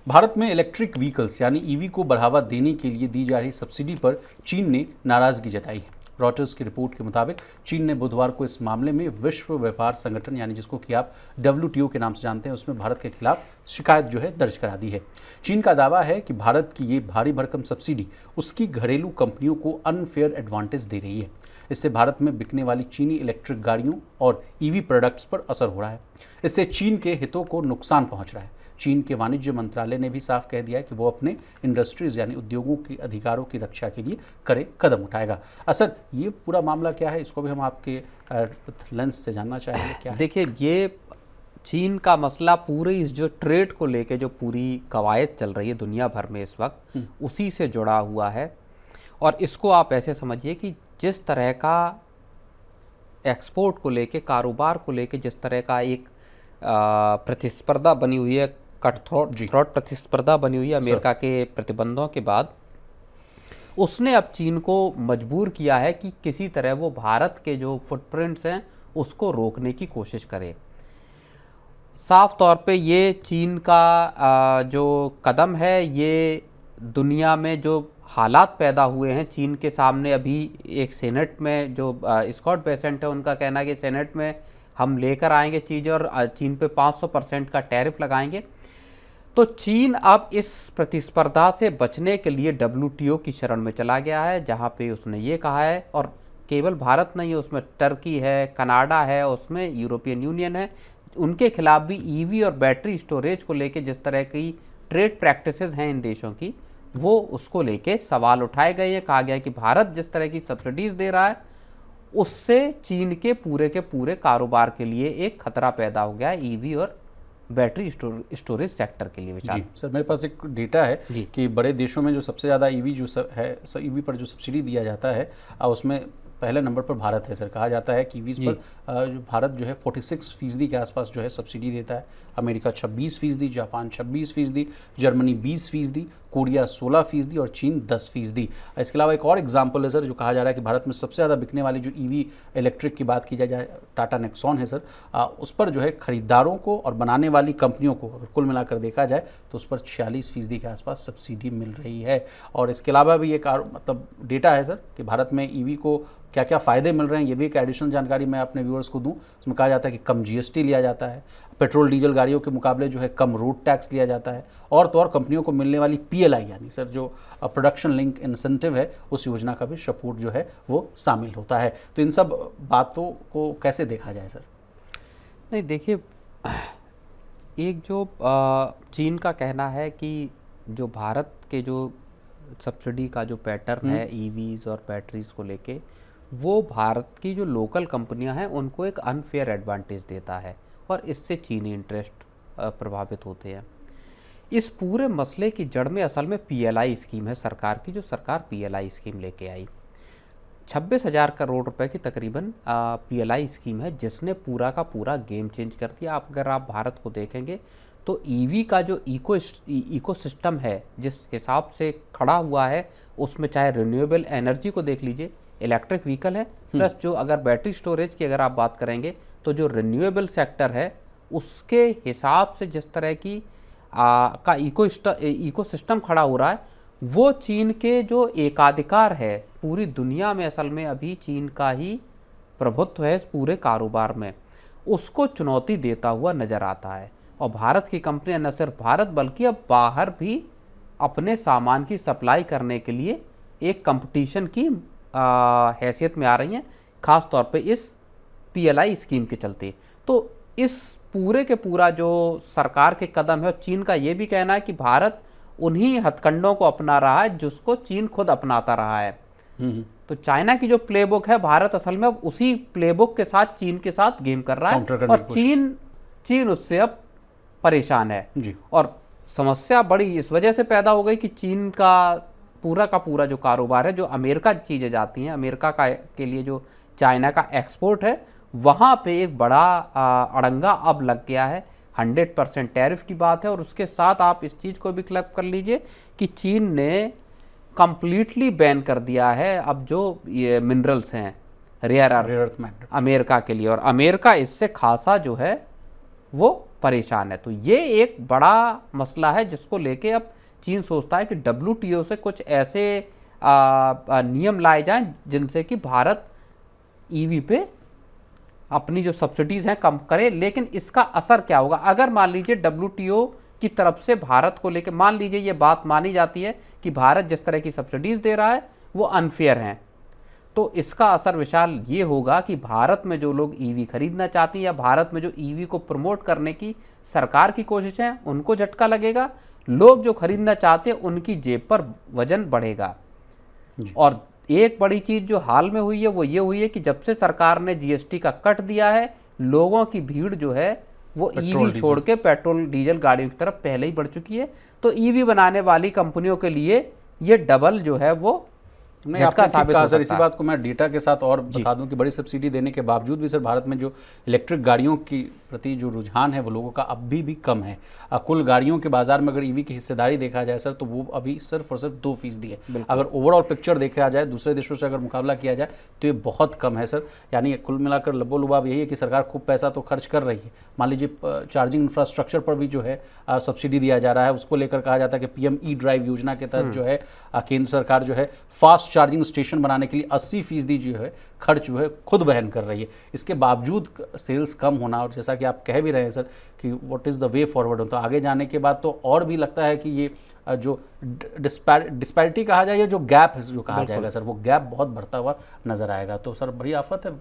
भारत में electric vehicles यानी EV को बढ़ावा देने के लिए दी जा रही सब्सिडी पर चीन ने नाराजगी जताई है। रॉयटर्स की रिपोर्ट के मुताबिक चीन ने बुधवार को इस मामले में विश्व व्यापार संगठन यानी जिसको कि आप WTO के नाम से जानते हैं, उसमें भारत के खिलाफ शिकायत जो है दर्ज करा दी है। चीन का दावा है कि भारत की ये भारी भरकम सब्सिडी उसकी घरेलू कंपनियों को अनफेयर एडवांटेज दे रही है। इससे भारत में बिकने वाली चीनी इलेक्ट्रिक गाड़ियों और ईवी प्रोडक्ट्स पर असर हो रहा है। इससे चीन के हितों को नुकसान पहुंच रहा है। चीन के वाणिज्य मंत्रालय ने भी साफ कह दिया है कि वो अपने इंडस्ट्रीज यानी उद्योगों के अधिकारों की रक्षा के लिए कड़े कदम उठाएगा। असर ये पूरा मामला क्या है, इसको भी हम आपके लेंस से जानना चाहेंगे। क्या देखिए, ये चीन का मसला पूरे इस जो ट्रेड को लेके जो पूरी कवायद चल रही है दुनिया भर में इस वक्त, उसी से जुड़ा हुआ है। और इसको आप ऐसे समझिए कि जिस तरह का एक्सपोर्ट को लेके, कारोबार को लेके जिस तरह का एक प्रतिस्पर्धा बनी हुई है, कटथ्रोट प्रतिस्पर्धा बनी हुई है अमेरिका के प्रतिबंधों के बाद, उसने अब चीन को मजबूर किया है कि किसी तरह वो भारत के जो फुटप्रिंट्स हैं उसको रोकने की कोशिश करे। साफ तौर पे ये चीन का जो कदम है, ये दुनिया में जो हालात पैदा हुए हैं चीन के सामने, अभी एक सेनेट में जो स्कॉट बेसेंट है उनका कहना है कि सेनेट में हम लेकर आएंगे चीज़ें और चीन पे 500% का टैरिफ लगाएंगे। तो चीन अब इस प्रतिस्पर्धा से बचने के लिए WTO की शरण में चला गया है, जहाँ पे उसने ये कहा है, और केवल भारत नहीं है, उसमें टर्की है, कनाडा है, उसमें यूरोपियन यूनियन है, उनके खिलाफ भी ईवी और बैटरी स्टोरेज को लेके जिस तरह की ट्रेड प्रैक्टिसेस हैं इन देशों की, वो उसको लेके सवाल उठाए गए हैं। कहा गया है कि भारत जिस तरह की सब्सिडीज दे रहा है उससे चीन के पूरे कारोबार के लिए एक खतरा पैदा हो गया है ईवी और बैटरी स्टोरेज सेक्टर के लिए। जी सर, मेरे पास एक डेटा है कि बड़े देशों में जो सबसे ज़्यादा ईवी जो है, ईवी पर जो सब्सिडी दिया जाता है उसमें पहले नंबर पर भारत है सर। कहा जाता है कि ईवीज पर जो भारत जो है 46% के आसपास जो है सब्सिडी देता है। अमेरिका 26%, जापान 26%, जर्मनी 20%, कोरिया 16% और चीन 10%। इसके अलावा एक और एग्जांपल है सर, जो कहा जा रहा है कि भारत में सबसे ज़्यादा बिकने वाली जो ईवी इलेक्ट्रिक की बात की जाए, टाटा नेक्सॉन है सर, उस पर जो है खरीदारों को और बनाने वाली कंपनियों को अगर कुल मिलाकर देखा जाए तो उस पर 46% के आसपास सब्सिडी मिल रही है। और इसके अलावा भी एक मतलब डेटा है सर कि भारत में ईवी को क्या क्या फ़ायदे मिल रहे हैं, ये भी एक एडिशनल जानकारी मैं अपने व्यूअर्स को दूं। उसमें कहा जाता है कि कम GST लिया जाता है, पेट्रोल डीजल गाड़ियों के मुकाबले जो है कम रोड टैक्स लिया जाता है, और तो और कंपनियों को मिलने वाली PLI यानी सर जो प्रोडक्शन लिंक इंसेंटिव है, उस योजना का भी सपोर्ट जो है वो शामिल होता है। तो इन सब बातों को कैसे देखा जाए सर? नहीं, देखिए, एक जो चीन का कहना है कि जो भारत के जो सब्सिडी का जो पैटर्न है ईवीज और बैटरीज को लेके, वो भारत की जो लोकल कंपनियां हैं उनको एक अनफेयर एडवांटेज देता है और इससे चीनी इंटरेस्ट प्रभावित होते हैं। इस पूरे मसले की जड़ में असल में PLI स्कीम है सरकार की, जो सरकार PLI स्कीम लेके आई। 26,000 करोड़ रुपए की तकरीबन PLI स्कीम है, जिसने पूरा का पूरा गेम चेंज कर दिया। अगर आप भारत को देखेंगे तो ईवी का जो इकोसिस्टम है जिस हिसाब से खड़ा हुआ है, उसमें चाहे रिन्यूएबल एनर्जी को देख लीजिए, इलेक्ट्रिक व्हीकल है, प्लस जो अगर बैटरी स्टोरेज की अगर आप बात करेंगे तो जो रिन्यूएबल सेक्टर है उसके हिसाब से जिस तरह की का इकोसिस्टम खड़ा हो रहा है, वो चीन के जो एकाधिकार है पूरी दुनिया में, असल में अभी चीन का ही प्रभुत्व है इस पूरे कारोबार में, उसको चुनौती देता हुआ नज़र आता है। और भारत की कंपनियां न सिर्फ भारत बल्कि अब बाहर भी अपने सामान की सप्लाई करने के लिए एक कंपटीशन की हैसियत में आ रही हैं, ख़ास तौर पे इस PLI स्कीम के चलते। तो इस पूरे के पूरा जो सरकार के कदम है, चीन का ये भी कहना है कि भारत उन्हीं हथकंडों को अपना रहा है जिसको चीन खुद अपनाता रहा है। तो चाइना की जो प्लेबुक है, भारत असल में अब उसी प्लेबुक के साथ चीन के साथ गेम कर रहा है, और चीन उससे अब परेशान है जी। और समस्या बड़ी इस वजह से पैदा हो गई कि चीन का पूरा जो कारोबार है, जो अमेरिका चीज़ें जाती हैं, अमेरिका के लिए जो चाइना का एक्सपोर्ट है, वहाँ पे एक बड़ा अड़ंगा अब लग गया है। 100% टैरिफ की बात है, और उसके साथ आप इस चीज़ को भी क्लब कर लीजिए कि चीन ने कंप्लीटली बैन कर दिया है अब जो ये मिनरल्स हैं, रेयर अर्थ अमेरिका के लिए, और अमेरिका इससे खासा जो है वो परेशान है। तो ये एक बड़ा मसला है जिसको लेके अब चीन सोचता है कि WTO से कुछ ऐसे नियम लाए जाएं जिनसे कि भारत ईवी पे अपनी जो सब्सिडीज हैं कम करे। लेकिन इसका असर क्या होगा अगर मान लीजिए WTO की तरफ से भारत को लेकर मान लीजिए ये बात मानी जाती है कि भारत जिस तरह की सब्सिडीज दे रहा है वो अनफेयर हैं, तो इसका असर विशाल ये होगा कि भारत में जो लोग ईवी खरीदना चाहते हैं या भारत में जो ईवी को प्रमोट करने की सरकार की कोशिश है उनको झटका लगेगा। लोग जो खरीदना चाहते हैं उनकी जेब पर वजन बढ़ेगा। और एक बड़ी चीज जो हाल में हुई है वो ये हुई है कि जब से सरकार ने GST का कट दिया है, लोगों की भीड़ जो है वो ईवी छोड़ के पेट्रोल डीजल गाड़ियों की तरफ पहले ही बढ़ चुकी है। तो ईवी बनाने वाली कंपनियों के लिए ये डबल जो है वो झटका साबित हो सकता है। इसी बात को मैं डेटा के साथ और बता दूं कि बड़ी सब्सिडी देने के बावजूद भी सर भारत में जो इलेक्ट्रिक गाड़ियों की प्रति जो रुझान है वो लोगों का अभी भी कम है। कुल गाड़ियों के बाजार में अगर ईवी की हिस्सेदारी देखा जाए सर तो वो अभी सिर्फ और सिर्फ 2% है। अगर ओवरऑल पिक्चर देखा जाए दूसरे देशों से अगर मुकाबला किया जाए तो ये बहुत कम है सर। यानी कुल मिलाकर लबोलुबाब यही है कि सरकार खूब पैसा तो खर्च कर रही है। मान लीजिए चार्जिंग इंफ्रास्ट्रक्चर पर भी जो है सब्सिडी दिया जा रहा है, उसको लेकर कहा जाता है कि PM E-ड्राइव योजना के तहत जो है केंद्र सरकार जो है फास्ट चार्जिंग स्टेशन बनाने के लिए 80% जो है खर्च जो है खुद वहन कर रही है। इसके बावजूद सेल्स कम होना, और जैसा कि आप कह भी रहे हैं सर कि what is the way forward, तो आगे जाने के बाद तो और भी लगता है कि ये जो डिस्पैरिटी कहा जाए या जो गैप है जो कहा जाएगा सर, वो गैप बहुत बढ़ता हुआ नजर आएगा। तो सर बड़ी आफत है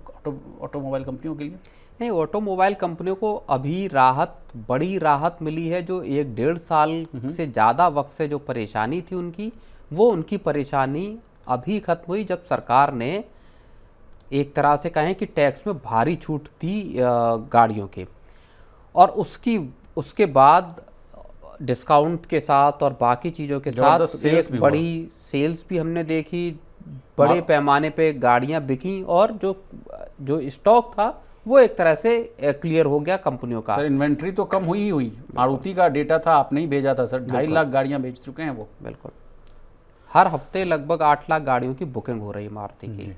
ऑटोमोबाइल कंपनियों के लिए। नहीं, ऑटोमोबाइल कंपनियों को अभी बड़ी राहत मिली है। जो 1-1.5 साल से ज़्यादा वक्त से जो परेशानी थी उनकी परेशानी अभी खत्म हुई जब सरकार ने एक तरह से कहें कि टैक्स में भारी छूट दी गाड़ियों के, और उसके बाद डिस्काउंट के साथ और बाकी चीज़ों के साथ एक बड़ी सेल्स भी हमने देखी, बड़े पैमाने पे गाड़ियां बिकी, और जो स्टॉक था वो एक तरह से क्लियर हो गया कंपनियों का। सर इन्वेंट्री तो कम हुई। मारुति का डेटा था, आपने ही भेजा था सर, 2.5 लाख गाड़ियां बेच चुके हैं वो। बिल्कुल, हर हफ्ते लगभग 8 लाख गाड़ियों की बुकिंग हो रही है मारुति की।